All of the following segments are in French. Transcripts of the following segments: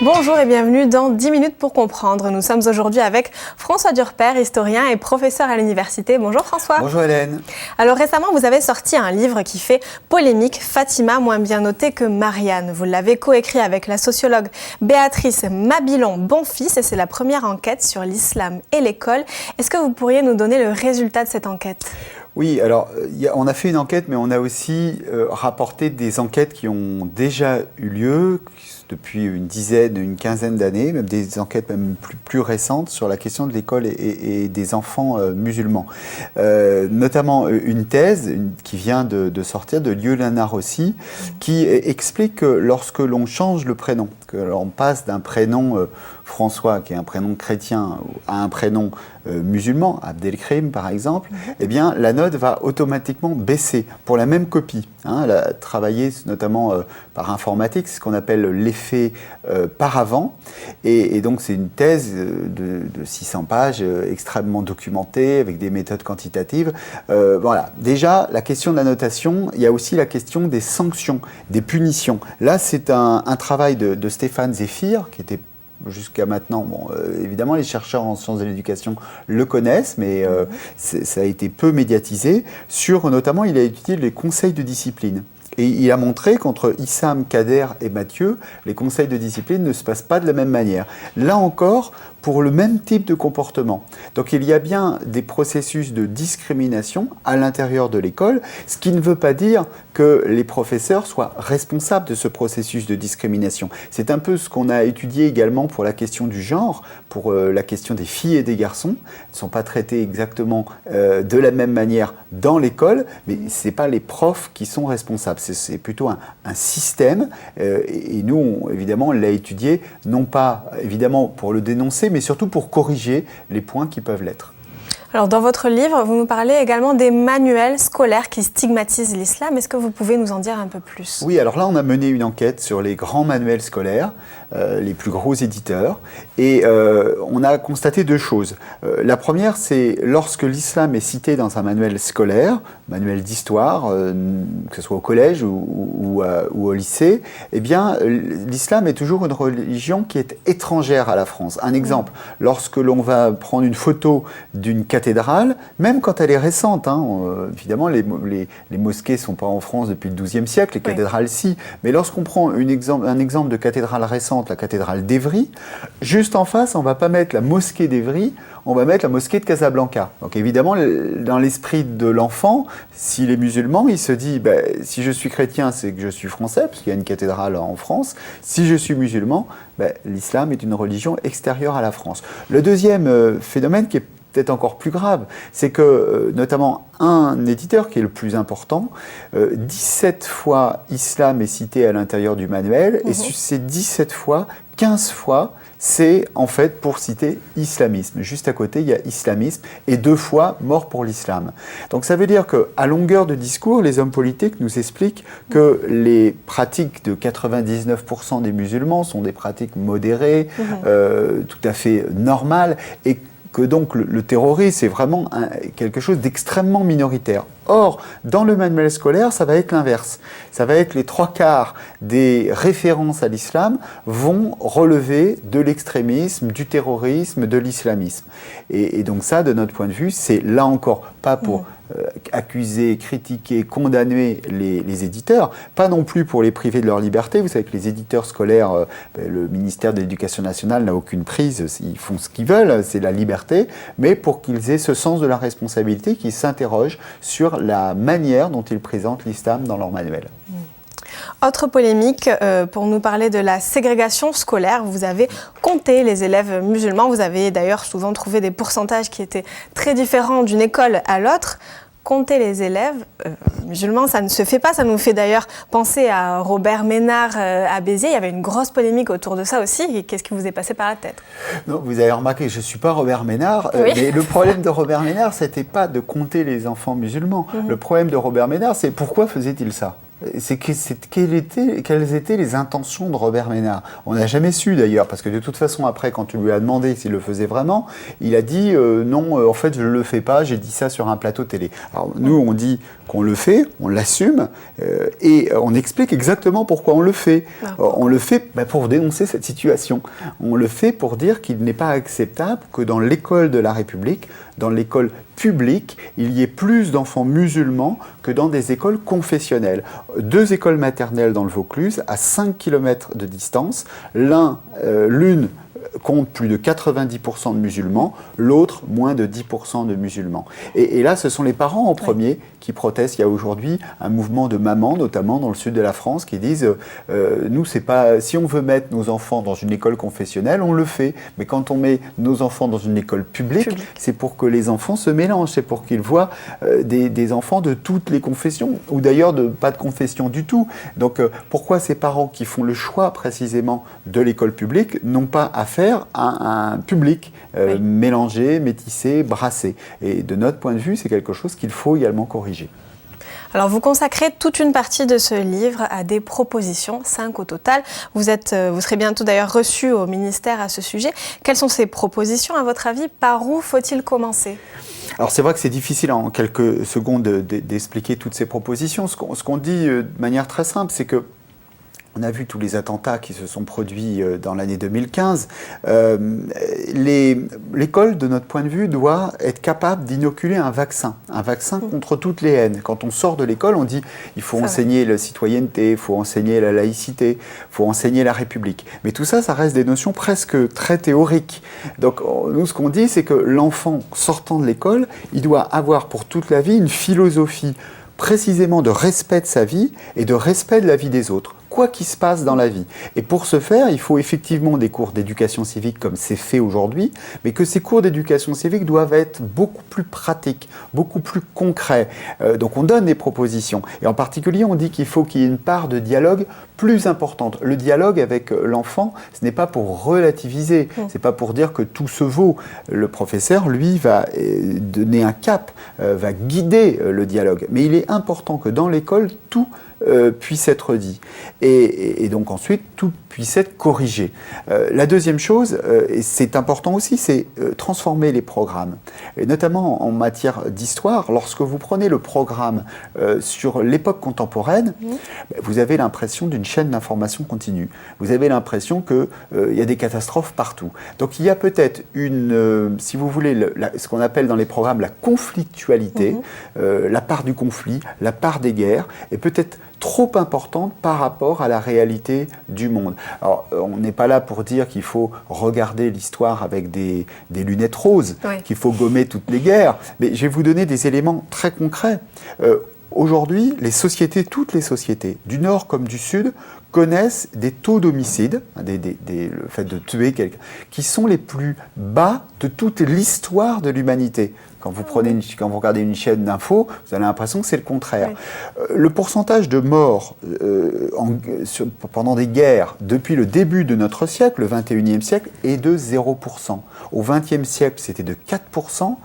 Bonjour et bienvenue dans 10 minutes pour comprendre. Nous sommes aujourd'hui avec François Durper, historien et professeur à l'université. Bonjour François. Bonjour Hélène. Alors récemment, vous avez sorti un livre qui fait polémique, Fatima moins bien notée que Marianne. Vous l'avez coécrit avec la sociologue Béatrice Mabilon-Bonfils et c'est la première enquête sur l'islam et l'école. Est-ce que vous pourriez nous donner le résultat de cette enquête ? Oui, alors on a fait une enquête, mais on a aussi rapporté des enquêtes qui ont déjà eu lieu depuis une dizaine, une quinzaine d'années, même des enquêtes même plus récentes sur la question de l'école et des enfants musulmans. Notamment une thèse qui vient de sortir de Liolana Rossi, qui explique que lorsque l'on change le prénom, que l'on passe d'un prénom François, qui est un prénom chrétien, à un prénom musulman, Abdelkrim par exemple, eh bien la note va automatiquement baisser pour la même copie. Elle a travaillé notamment par informatique, ce qu'on appelle l'effet paravent. Et donc c'est une thèse de 600 pages, extrêmement documentée, avec des méthodes quantitatives. Voilà. Déjà, la question de la notation, il y a aussi la question des sanctions, des punitions. Là, c'est un travail de Stéphane Zéphir, qui était jusqu'à maintenant, évidemment, les chercheurs en sciences de l'éducation le connaissent, mais ça a été peu médiatisé. Notamment, il a étudié les conseils de discipline. Et il a montré qu'entre Issam, Kader et Mathieu, les conseils de discipline ne se passent pas de la même manière. Là encore, pour le même type de comportement. Donc il y a bien des processus de discrimination à l'intérieur de l'école, ce qui ne veut pas dire que les professeurs soient responsables de ce processus de discrimination. C'est un peu ce qu'on a étudié également pour la question du genre, pour la question des filles et des garçons. Ils ne sont pas traités exactement de la même manière dans l'école, mais ce n'est pas les profs qui sont responsables. C'est plutôt un système, et nous, évidemment, on l'a étudié, non pas évidemment pour le dénoncer, mais surtout pour corriger les points qui peuvent l'être. Alors, dans votre livre, vous nous parlez également des manuels scolaires qui stigmatisent l'islam. Est-ce que vous pouvez nous en dire un peu plus ? Oui, alors là, on a mené une enquête sur les grands manuels scolaires, les plus gros éditeurs, et on a constaté deux choses. La première, c'est lorsque l'islam est cité dans un manuel scolaire, manuel d'histoire, que ce soit au collège ou au lycée, eh bien, l'islam est toujours une religion qui est étrangère à la France. Un exemple, lorsque l'on va prendre une photo d'une cathédrale, même quand elle est récente, évidemment, les mosquées ne sont pas en France depuis le XIIe siècle, les cathédrales si, mais lorsqu'on prend un exemple de cathédrale récente, la cathédrale d'Évry, juste en face, on ne va pas mettre la mosquée d'Évry, on va mettre la mosquée de Casablanca. Donc évidemment, dans l'esprit de l'enfant, s'il est musulman, il se dit, si je suis chrétien, c'est que je suis français, parce qu'il y a une cathédrale en France. Si je suis musulman, l'islam est une religion extérieure à la France. Le deuxième phénomène qui est peut-être encore plus grave, c'est que notamment un éditeur qui est le plus important, 17 fois islam est cité à l'intérieur du manuel, et sur ces 17 fois, 15 fois, c'est en fait pour citer islamisme. Juste à côté, il y a islamisme et 2 fois mort pour l'islam. Donc ça veut dire qu'à longueur de discours, les hommes politiques nous expliquent que les pratiques de 99% des musulmans sont des pratiques modérées, tout à fait normales, et que donc le terrorisme est vraiment quelque chose d'extrêmement minoritaire. Or, dans le manuel scolaire, ça va être l'inverse. Ça va être les 3/4 des références à l'islam vont relever de l'extrémisme, du terrorisme, de l'islamisme. Et donc ça, de notre point de vue, c'est là encore pas pour accuser, critiquer, condamner les éditeurs, pas non plus pour les priver de leur liberté. Vous savez que les éditeurs scolaires, le ministère de l'Éducation nationale n'a aucune prise, ils font ce qu'ils veulent, c'est la liberté, mais pour qu'ils aient ce sens de la responsabilité, qu'ils s'interrogent sur la manière dont ils présentent l'islam dans leur manuel. Autre polémique, pour nous parler de la ségrégation scolaire, vous avez compté les élèves musulmans. Vous avez d'ailleurs souvent trouvé des pourcentages qui étaient très différents d'une école à l'autre. Compter les élèves musulmans, ça ne se fait pas. Ça nous fait d'ailleurs penser à Robert Ménard à Béziers. Il y avait une grosse polémique autour de ça aussi. Qu'est-ce qui vous est passé par la tête ? Non, vous avez remarqué, je ne suis pas Robert Ménard, oui. Mais le problème de Robert Ménard, ce n'était pas de compter les enfants musulmans. Le problème de Robert Ménard, c'est pourquoi faisait-il ça ? quelles étaient les intentions de Robert Ménard. On n'a jamais su d'ailleurs, parce que de toute façon, après, quand tu lui as demandé s'il le faisait vraiment, il a dit non, en fait, je ne le fais pas, j'ai dit ça sur un plateau télé. Alors nous, on dit qu'on le fait, on l'assume, et on explique exactement pourquoi on le fait. On le fait pour dénoncer cette situation. On le fait pour dire qu'il n'est pas acceptable que dans l'école de la République, dans l'école publique, il y ait plus d'enfants musulmans que dans des écoles confessionnelles. 2 écoles maternelles dans le Vaucluse, à 5 km de distance. L'une compte plus de 90% de musulmans, l'autre moins de 10% de musulmans. Et là, ce sont les parents en premier qui protestent. Il y a aujourd'hui un mouvement de mamans, notamment dans le sud de la France, qui disent nous, c'est pas, si on veut mettre nos enfants dans une école confessionnelle, on le fait. Mais quand on met nos enfants dans une école publique, c'est pour que les enfants se mélangent, c'est pour qu'ils voient des enfants de toutes les confessions, ou d'ailleurs pas de confession du tout. Donc pourquoi ces parents qui font le choix précisément de l'école publique n'ont pas affaire à un public mélangé, métissé, brassé? Et de notre point de vue, c'est quelque chose qu'il faut également corriger. Alors, vous consacrez toute une partie de ce livre à des propositions, 5 au total. Vous serez bientôt d'ailleurs reçu au ministère à ce sujet. Quelles sont ces propositions, à votre avis? Par où faut-il commencer? Alors c'est vrai que c'est difficile en quelques secondes d'expliquer toutes ces propositions. Ce qu'on dit de manière très simple, c'est que on a vu tous les attentats qui se sont produits dans l'année 2015. L'école, de notre point de vue, doit être capable d'inoculer un vaccin contre toutes les haines. Quand on sort de l'école, on dit il faut enseigner la citoyenneté, il faut enseigner la laïcité, il faut enseigner la République. Mais tout ça, ça reste des notions presque très théoriques. Donc nous, ce qu'on dit, c'est que l'enfant sortant de l'école, il doit avoir pour toute la vie une philosophie précisément de respect de sa vie et de respect de la vie des autres, quoi qu'il se passe dans la vie. Et pour ce faire, il faut effectivement des cours d'éducation civique comme c'est fait aujourd'hui, mais que ces cours d'éducation civique doivent être beaucoup plus pratiques, beaucoup plus concrets. Donc on donne des propositions. Et en particulier, on dit qu'il faut qu'il y ait une part de dialogue plus importante. Le dialogue avec l'enfant, ce n'est pas pour relativiser, c'est pas pour dire que tout se vaut. Le professeur, lui, va donner un cap, va guider le dialogue. Mais il est important que dans l'école, tout puisse être dit. Et donc ensuite, tout puisse être corrigé. La deuxième chose, et c'est important aussi, c'est transformer les programmes. Et notamment en matière d'histoire, lorsque vous prenez le programme sur l'époque contemporaine, vous avez l'impression d'une chaîne d'information continue. Vous avez l'impression qu'il y a des catastrophes partout. Donc il y a peut-être si vous voulez, ce qu'on appelle dans les programmes la conflictualité, la part du conflit, la part des guerres, est peut-être trop importante par rapport à la réalité du monde. Alors, on n'est pas là pour dire qu'il faut regarder l'histoire avec des lunettes roses, qu'il faut gommer toutes les guerres, mais je vais vous donner des éléments très concrets. Aujourd'hui, toutes les sociétés, du Nord comme du Sud, connaissent des taux d'homicide, le fait de tuer quelqu'un, qui sont les plus bas de toute l'histoire de l'humanité. Quand vous regardez une chaîne d'infos, vous avez l'impression que c'est le contraire. Le pourcentage de morts pendant des guerres depuis le début de notre siècle, le 21e siècle, est de 0%. Au 20e siècle, c'était de 4%.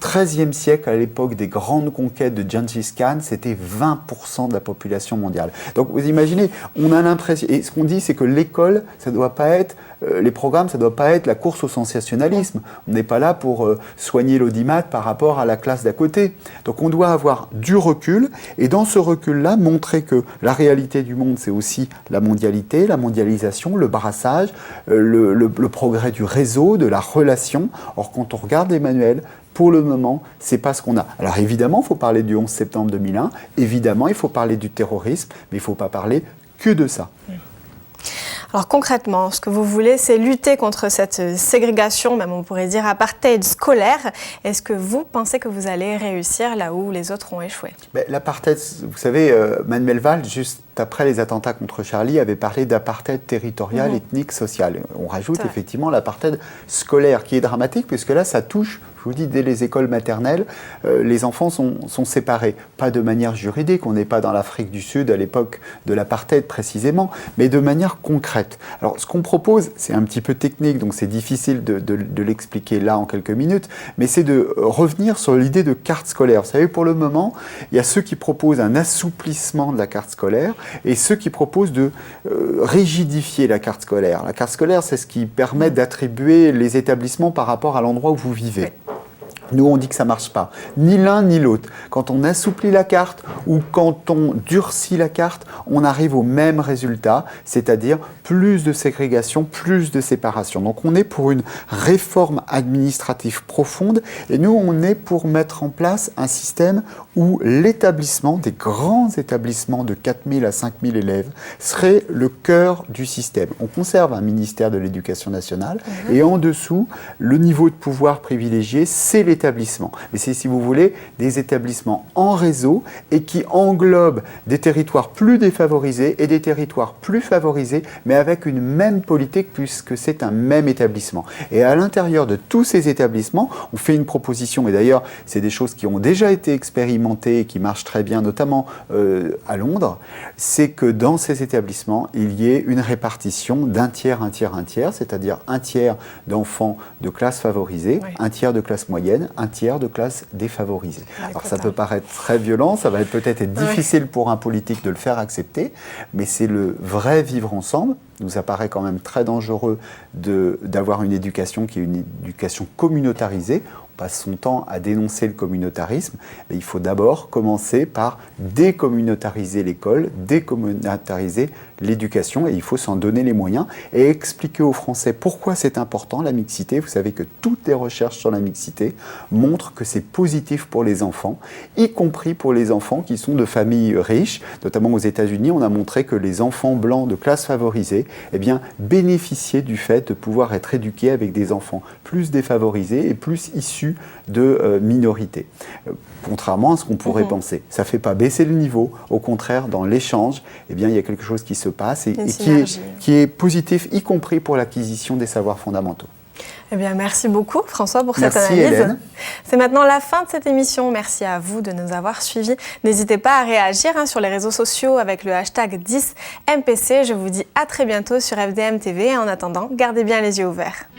13e siècle, à l'époque des grandes conquêtes de Gengis Khan, c'était 20% de la population mondiale. Donc vous imaginez, on a l'impression, et ce qu'on dit, c'est que l'école, ça doit pas être, les programmes, ça ne doit pas être la course au sensationnalisme. On n'est pas là pour soigner l'audimat par rapport à la classe d'à côté. Donc on doit avoir du recul, et dans ce recul-là, montrer que la réalité du monde, c'est aussi la mondialité, la mondialisation, le brassage, le progrès du réseau, de la relation. Or, quand on regarde les manuels, pour le moment, c'est pas ce qu'on a. Alors évidemment, il faut parler du 11 septembre 2001, évidemment, il faut parler du terrorisme, mais il ne faut pas parler que de ça. Alors concrètement, ce que vous voulez, c'est lutter contre cette ségrégation, même on pourrait dire apartheid scolaire. Est-ce que vous pensez que vous allez réussir là où les autres ont échoué? L'apartheid, vous savez, Manuel Valls, juste après les attentats contre Charlie, avait parlé d'apartheid territorial, ethnique, social. On rajoute effectivement l'apartheid scolaire, qui est dramatique, puisque là, ça touche Je vous dis, dès les écoles maternelles, les enfants sont séparés. Pas de manière juridique, on n'est pas dans l'Afrique du Sud à l'époque de l'apartheid précisément, mais de manière concrète. Alors, ce qu'on propose, c'est un petit peu technique, donc c'est difficile de l'expliquer là en quelques minutes, mais c'est de revenir sur l'idée de carte scolaire. Vous savez, pour le moment, il y a ceux qui proposent un assouplissement de la carte scolaire et ceux qui proposent de rigidifier la carte scolaire. La carte scolaire, c'est ce qui permet d'attribuer les établissements par rapport à l'endroit où vous vivez. Nous, on dit que ça ne marche pas. Ni l'un ni l'autre. Quand on assouplit la carte ou quand on durcit la carte, on arrive au même résultat, c'est-à-dire plus de ségrégation, plus de séparation. Donc on est pour une réforme administrative profonde et nous, on est pour mettre en place un système où l'établissement, des grands établissements de 4000 à 5000 élèves, serait le cœur du système. On conserve un ministère de l'Éducation nationale et en dessous, le niveau de pouvoir privilégié, c'est l'établissement. Mais c'est, si vous voulez, des établissements en réseau et qui englobent des territoires plus défavorisés et des territoires plus favorisés, mais avec une même politique puisque c'est un même établissement. Et à l'intérieur de tous ces établissements, on fait une proposition, et d'ailleurs, c'est des choses qui ont déjà été expérimentées et qui marchent très bien, notamment à Londres, c'est que dans ces établissements, il y ait une répartition d'un tiers, un tiers, un tiers, c'est-à-dire un tiers d'enfants de classe favorisée, un tiers de classe moyenne, un tiers de classe défavorisée. Alors ça peut paraître très violent, ça va peut-être être difficile pour un politique de le faire accepter, mais c'est le vrai vivre ensemble. Il nous apparaît quand même très dangereux d'avoir une éducation qui est une éducation communautarisée. On passe son temps à dénoncer le communautarisme, mais il faut d'abord commencer par décommunautariser l'école, décommunautariser l'éducation, et il faut s'en donner les moyens et expliquer aux Français pourquoi c'est important la mixité. Vous savez que toutes les recherches sur la mixité montrent que c'est positif pour les enfants, y compris pour les enfants qui sont de familles riches. Notamment aux États-Unis, on a montré que les enfants blancs de classe favorisée bénéficiaient du fait de pouvoir être éduqués avec des enfants plus défavorisés et plus issus de minorités. Contrairement à ce qu'on pourrait penser. Ça ne fait pas baisser le niveau. Au contraire, dans l'échange, il y a quelque chose qui se passe et qui est positif, y compris pour l'acquisition des savoirs fondamentaux. Eh bien, merci beaucoup François pour cette analyse. Hélène. C'est maintenant la fin de cette émission. Merci à vous de nous avoir suivis. N'hésitez pas à réagir sur les réseaux sociaux avec le hashtag 10MPC. Je vous dis à très bientôt sur FDM TV. En attendant, gardez bien les yeux ouverts.